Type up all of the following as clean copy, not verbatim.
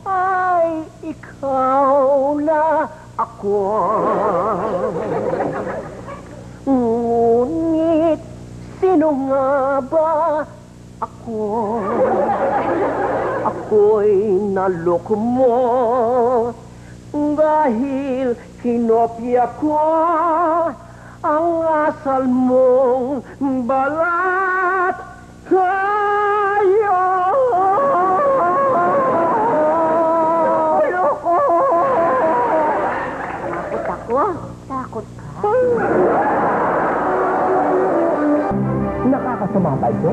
ay ikaw na ako. Ngunit sino nga ba ako? Ako'y naloko mo dahil kinopya ko ang asal mong balat kayo. Loko! Takot ako? Takot ka? Nakakasama ba ito?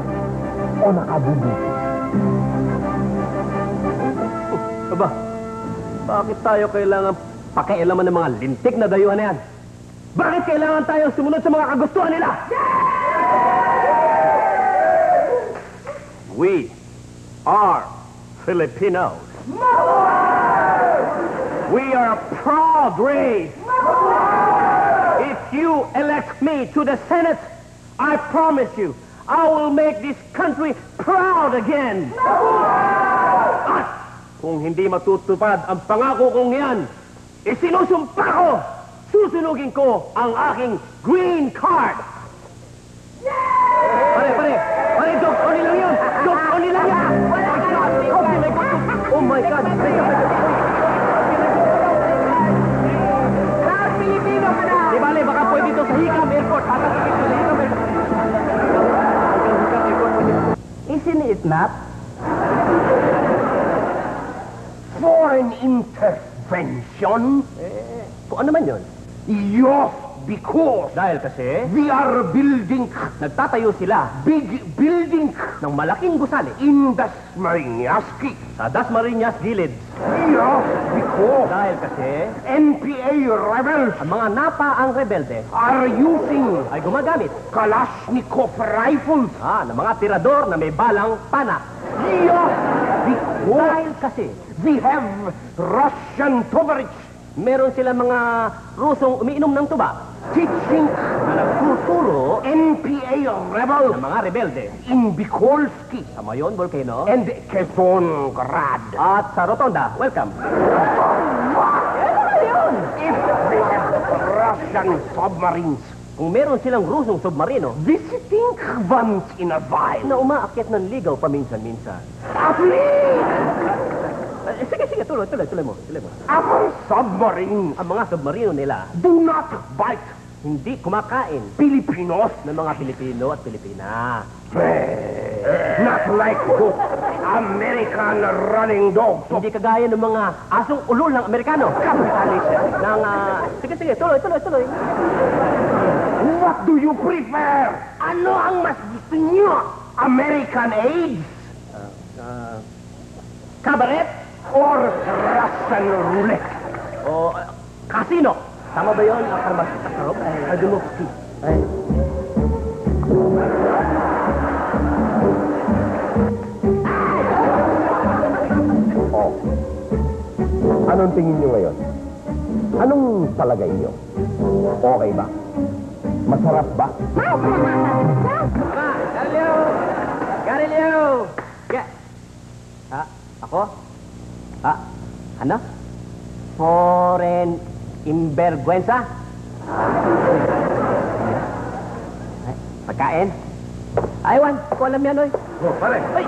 O nakabubuti? Aba, bakit tayo kailangan pakialaman ng mga lintik na dayuhan na yan? Bakit kailangan tayong sumunod sa mga kagustuhan nila? We are Filipinos. We are a proud race. If you elect me to the Senate, I promise you, I will make this country proud again. At kung hindi matutupad ang pangako kong yan, isinusumpa ko, susunugin ko ang aking green card. Pare, Doc, only lang yun. Doc, only lang yan. Oh my God. Proud Filipino ka na! Di bale, baka pwede dito sa Hikam Airport. Isn't it not? Foreign intervention? Kung ano man yun? Yes, because Dahil kasi, we are building nagtatayo sila big building ng malaking gusali in the Smariñaski. sa Dasmariñas gilid. Yes, because Dahil kasi, NPA rebels ang mga napaang rebelde are using ay gumagamit Kalashnikov rifles. ng mga tirador na may balang pana. Yes, because Dahil kasi, we have Russian coverage meron sila mga Rusong umiinom ng tuba teaching na nagtuturo NPA rebels ng mga rebelde in Bikolsky sa Mayon Volcano and Kesongrad. at sa Rotonda. Welcome. If they have Russian submarines Kung meron silang Rusong submarino visiting once in a while, na umaakyat ng ligaw paminsan-minsan. Sige, tuloy mo. our submarines Ang mga submarino nila, do not bite hindi kumakain Filipinos, ng mga Pilipino at Pilipina. not like those American running dogs of Hindi kagaya ng mga asong ulol ng Amerikano. capitalism. Sige, tuloy. What do you prefer? Ano ang mas gusto niyo? American AIDS Cabaret or Russian roulette? o casino. Tama ba yun? Ardunovsky. Oh. Anong tingin niyo ngayon? Anong palagay niyo? Okay ba? Masarap ba? Galileo! Ako? Ano? Foreign imbergüenza? Pagkain? Aywan, ko alam yan, oy. Oh, pare. Ay!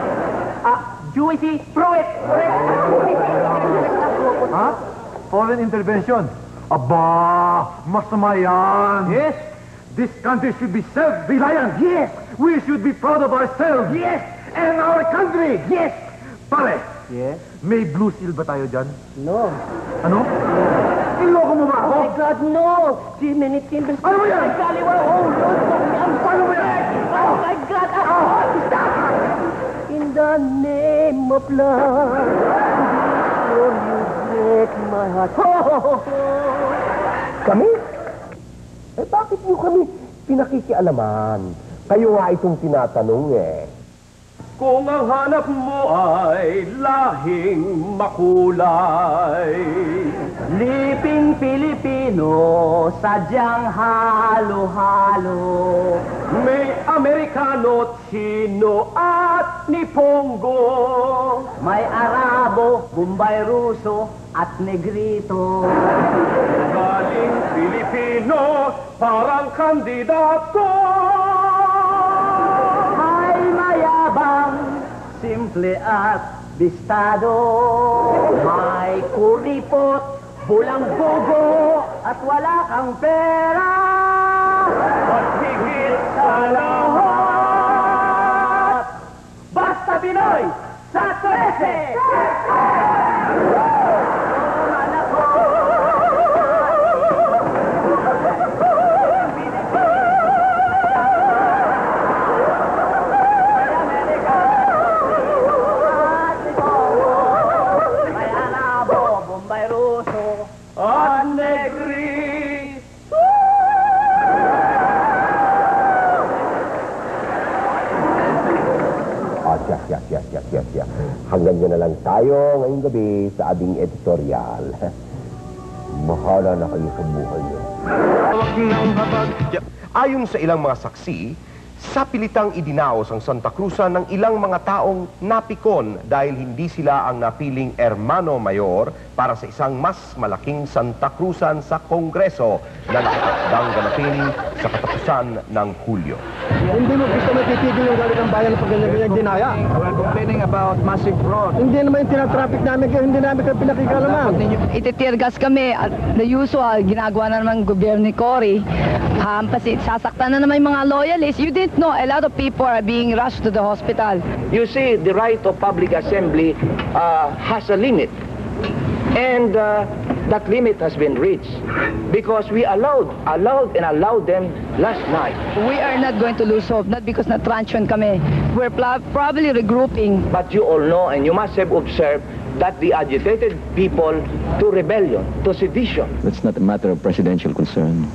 Juicy fruit! Ha? Foreign intervention? Aba, masama yan. Yes! This country should be self-reliant. Yes! We should be proud of ourselves. Yes! And our country! Yes! Pare, Yes? may blue seal ba tayo dyan? No. Ano? Iloko mo ba ako? Oh my God, no! Jiminy Kimball. Ano ba yan? Kaliwa, oh, no! Ano ba yan? Oh my God! Stop! In the name of love, will you break my heart? Kami? Bakit niyo kami pinakikialaman? Kayo nga itong tinatanong eh. Kung ang hanap mo ay lahing makulay, liping Pilipino, sadyang halo-halo. May Amerikano, Chino at Nipongo. May Arabo, Abo, Bombay Ruso at Negrito. Galing Pilipino, parang kandidato. May mayabang, simple at bistado. May kuripot, bulang bogo, at wala kang pera. At higit sa lahat, Basta Pinoy sa 13! Bombay Ruso at Negrito. Yes. Hanggang dyan na lang tayo ngayong gabi sa ating editorial. Mahala na kayo sa buhay niyo. Ayon sa ilang mga saksi, sa pilitang idinaos ang Santa Cruzan ng ilang mga taong napikon dahil hindi sila ang napiling Hermano Mayor para sa isang mas malaking Santa Cruzan sa Kongreso na nakatakdang ganapin sa katapusan ng Hulyo. Hindi mo gusto matitigil yung galit ng bayan pag ganyan dinaya. We're complaining about massive fraud. Hindi naman yung tinatraffic namin kayo, hindi namin kayo pinakikalaman. Ititirgas kami at the usual, ginagawa na naman ng gobyerno ni Cory. Sasaktan na naman yung mga loyalists. You didn't know, a lot of people are being rushed to the hospital. You see, the right of public assembly has a limit. And that limit has been reached because we allowed them last night. We are not going to lose hope, not because na-transyon kami. We're probably regrouping. But you all know and you must have observed that the agitated people to rebellion, to sedition. That's not a matter of presidential concern.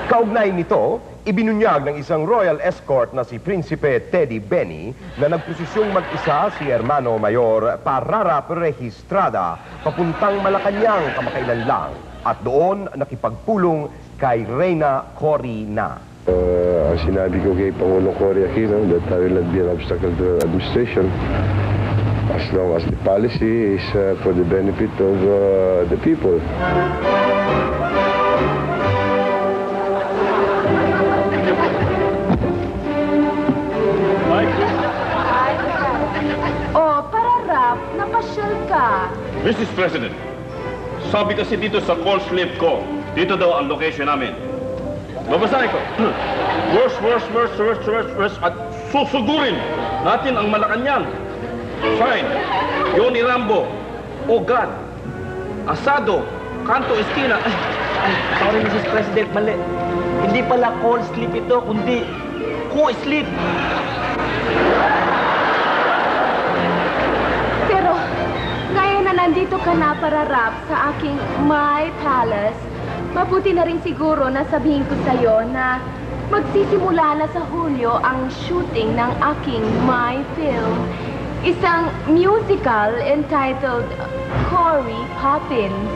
Kaugnay nito, ibinunyag ng isang royal escort na si Prinsipe Teddy Benny na nagposisyong mag-isa si Hermano Mayor Pararap Registrada papuntang Malacanang kamakailan lang at doon nakipagpulong kay Reyna Cory na. Ang sinabi ko kay Pangulong Cory Aquino that I will not be an obstacle to administration as long as the policy is for the benefit of the people. Oh, Pararap, napasyal ka. Mrs. President, sabi kasi dito sa call slip ko, dito daw ang location namin. Babasahin ko. Worse, at susugurin natin ang Malacanang. Fine. Yoni Rambo, Ogad, Asado, Kanto Esquina. Sorry, Mrs. President, mali. Hindi pala call slip ito, kundi co-slip. Pero, ngayon na nandito ka na, Pararap, sa aking My Palace, mabuti na rin siguro na sabihin ko sa'yo na magsisimula na sa Hulyo ang shooting ng aking My Film. Isang musical entitled Cory Poppins.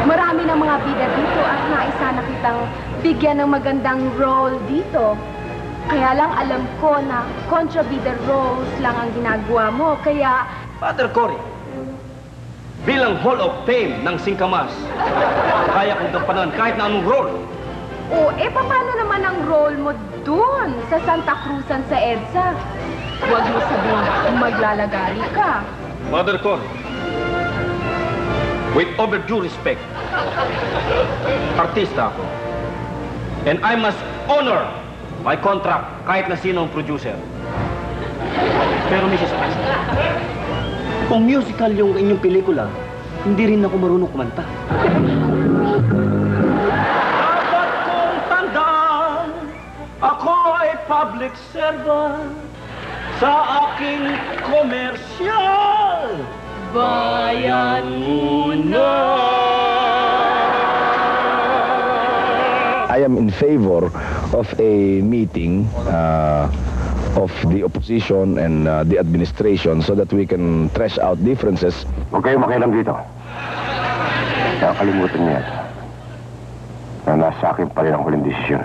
Marami ng mga bida dito at naisa na kitang bigyan ng magandang role dito. Kaya lang alam ko na kontrabida roles lang ang ginagawa mo, kaya... Father Cory, bilang Hall of Fame ng Singkamas, kaya kong gampanan kahit na anong role. O, paano naman ang role mo dun sa Santa Cruzan sa EDSA? Huwag mo sabihin maglalagari ka. Father Cory, with overdue respect, artista ako. And I must honor my contract kahit na sino ang producer. Pero Mrs. President, kung musical yung inyong pelikula, hindi rin ako marunong kumanta. Dapat kong tandaan, ako ay public servant sa aking komersyal. Bayan muna! I am in favor of a meeting of the opposition and the administration so that we can thresh out differences. Huwag kayong makialam dito. Kaya kalimutan niya na nasa akin pa rin ang huling desisyon.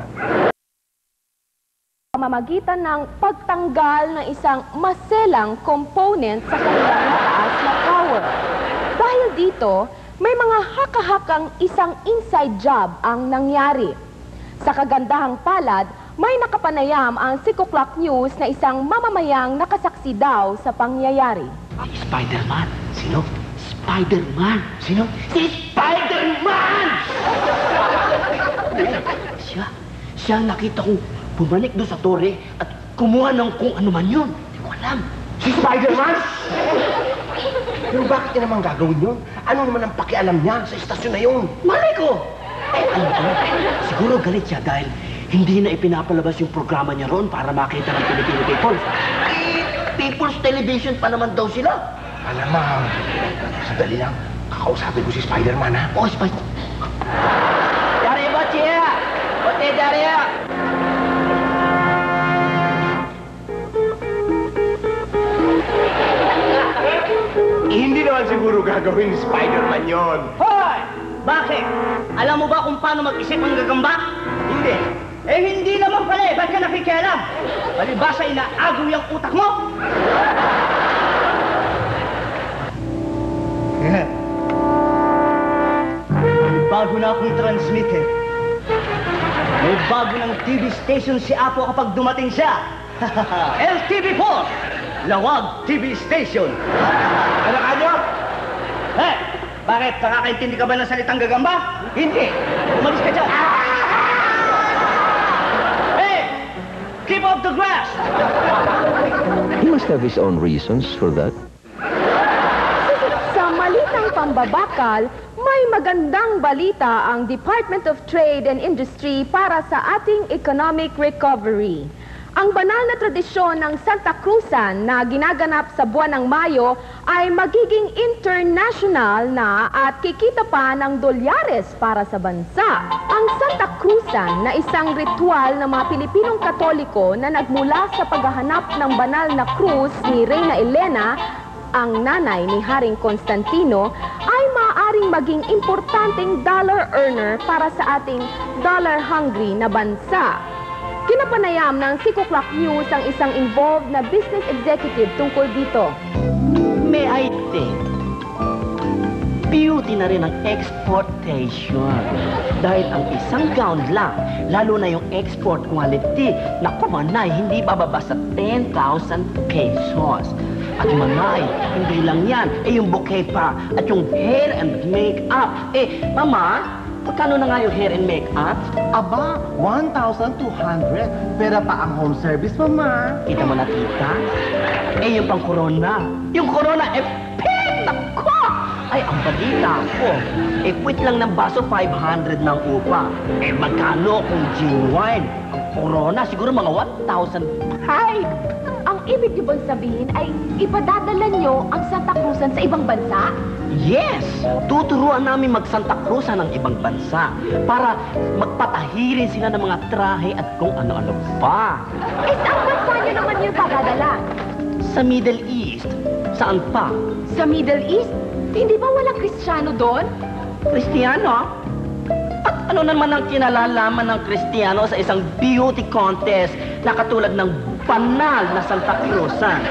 Pamamagitan ng pagtanggal ng isang maselang component sa kanilang mataas na power. Dahil dito, may mga haka-hakang isang inside job ang nangyari. Sa kagandahang palad, may nakapanayam ang 6 O'Clock News na isang mamamayang nakasaksi daw sa pangyayari. Spider-Man. Sino? Spider-Man. Sino? Si Spider-Man! Siya nakita kong bumalik doon sa tore at kumuha ng kung ano man yun. Hindi ko alam. Si Spider-Man? Pero bakit niya naman gagawin yun? Ano naman ang pakialam niya sa istasyon na yun? Malay ko! Alam ko, siguro galit siya dahil hindi na ipinapalabas yung programa niya roon para makita ng Filipino people. People's Television pa naman daw sila. Alamang, sandali lang. Kakausapin ko si Spider-Man, ha? Oh, Dari ba, Chia? Ote, dari ya. Hindi naman siguro gagawin ni Spider-Man yun. Hoy! Bakit? Alam mo ba kung paano mag-isip ang gagamba? Hindi. Eh, hindi naman pala eh. Ba't ka nakikialam? Palibasa, inaagaw yung utak mo? Bago na akong transmitter. May bago ng TV station si Apo kapag dumating siya. LTV4! Lawag TV Station. Ano? Eh, bakit? Nakakaintindi ka ba ng salitang gagamba? Hindi. Umalis ka dyan. Hey! Keep off the grass! He must have his own reasons for that. Sa malitang pambabakal, may magandang balita ang Department of Trade and Industry para sa ating economic recovery. Ang banal na tradisyon ng Santa Cruzan na ginaganap sa buwan ng Mayo ay magiging international na at kikita pa ng dolyares para sa bansa. Ang Santa Cruzan na isang ritual ng mga Pilipinong Katoliko na nagmula sa paghahanap ng banal na krus ni Reyna Elena, ang nanay ni Haring Constantino, ay maaaring maging importanteng dollar earner para sa ating dollar-hungry na bansa. Kinapanayam ng 6 O'Clock News ang isang involved na business executive tungkol dito. May I think, beauty na rin ang exportation. Dahil ang isang gown lang, lalo na yung export quality, naku manay, hindi bababa sa 10,000 pesos. At manay, hindi lang yan, yung bouquet pa, at yung hair and makeup. Mama, magkano na nga yung hair and makeup? Aba, 1,200. Pera pa ang home service, mama. Kita mo na, tita? Yung pang corona. Yung corona, nako! Ay, ang balita ko. Quit lang ng baso, 500 ng upa. Magkano kung genuine? Ang corona, siguro mga 1,500. Ang ibig niyo bang sabihin ay ipadadala niyo ang Santa Cruzan sa ibang bansa? Yes! Tuturuan namin mag-Santa Cruzan ng ibang bansa para magpatahirin sila ng mga trahe at kung ano-ano pa. Saan bansa niyo naman niyo ipadadala? Sa Middle East. Saan pa? Sa Middle East? Hindi ba walang Kristiyano doon? Kristiyano? At ano naman ang kinalalaman ng Kristiyano sa isang beauty contest na katulad ng banal na Santa Cruzan?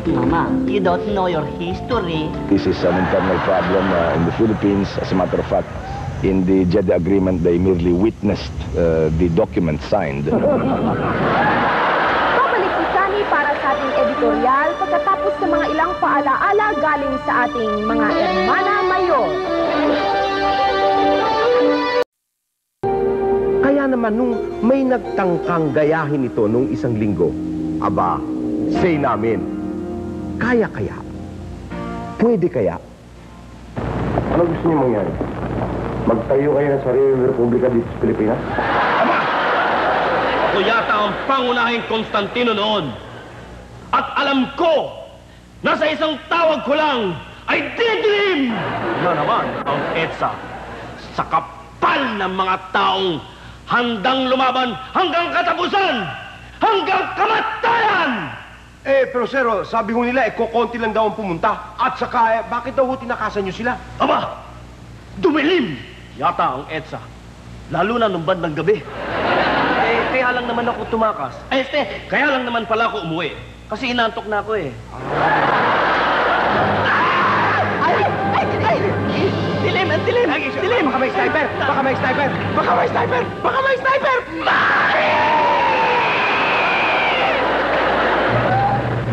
Mama, you don't know your history. This is an internal problem in the Philippines. As a matter of fact, in the Jeddah Agreement, they merely witnessed the document signed. Babalik si Sunny para sa ating editorial pagkatapos ng mga ilang paalaala galing sa ating mga Hermana Mayor. Kaya naman nung may nagtangkang gayahin ito nung isang linggo, aba, say namin, kaya? Pwede kaya? Ano gusto niyo mangyari? Magtayo kayo ng sariling republika dito sa Pilipinas? Ako yata ang pangunahing Constantino noon. At alam ko na sa isang tawag ko lang ay didilim na naman ang EDSA sa kapal ng mga taong handang lumaban hanggang katapusan, hanggang kamatayan! Pero sir, sabi ho nila, kukonti lang daw ang pumunta. At saka, bakit daw ho tinakasan nyo sila? Aba, dumilim yata ang EDSA, lalo na nung bandang gabi. Kaya lang naman ako tumakas. Kaya lang naman pala ako umuwi. Kasi inantok na ako eh. Ay, Baka may sniper! Baka may sniper! Baka may sniper! Baka may sniper!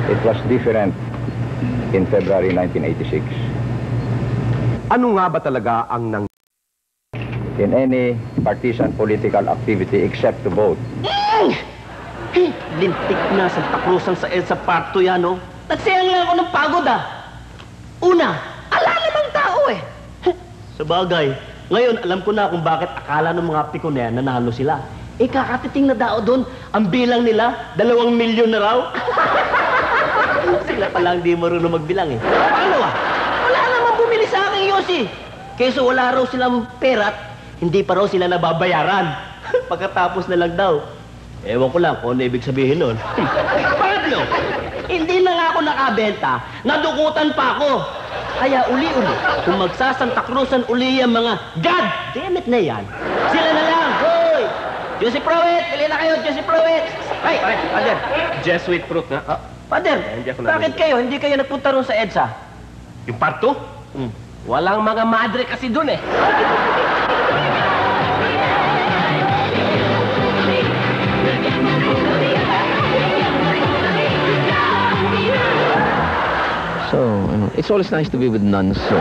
It was different in February 1986. Ano nga ba talaga ang nang... In any partisan political activity except to vote. Lintik na Santa Cruzan sa EDSA Part 2 yan, no? Nagsayang lang ako ng pagod, ah. Una, ala namang tao, eh. Sa bagay, ngayon alam ko na kung bakit akala ng mga piko na yan nanalo sila. Eh, kakatiting na dao doon, ang bilang nila, 2 milyon na raw. Sila palang di marunong magbilang, eh. Paano, ah? Wala namang bumili sa akin, Yossi. Kaysa wala raw silang pera, hindi pa raw sila nababayaran. Pagkatapos na lang daw. Ewan ko lang kung ano ibig sabihin nun. Pangatlo, hindi na nga ako nakabenta, nadukutan pa ako. Kaya uli-uli, kung magsasanta Cruzan uli yung mga God damn it na yan, sila na lang. Hoy! Josie Pruitt! Pili na kayo, Josie Pruitt! Ay, Father! Jesuit fruit nga. Father, bakit kayo? Hindi kayo nagpunta ron sa EDSA? Yung Part 2? Walang mga madre kasi dun eh. So, it's always nice to be with nuns. So.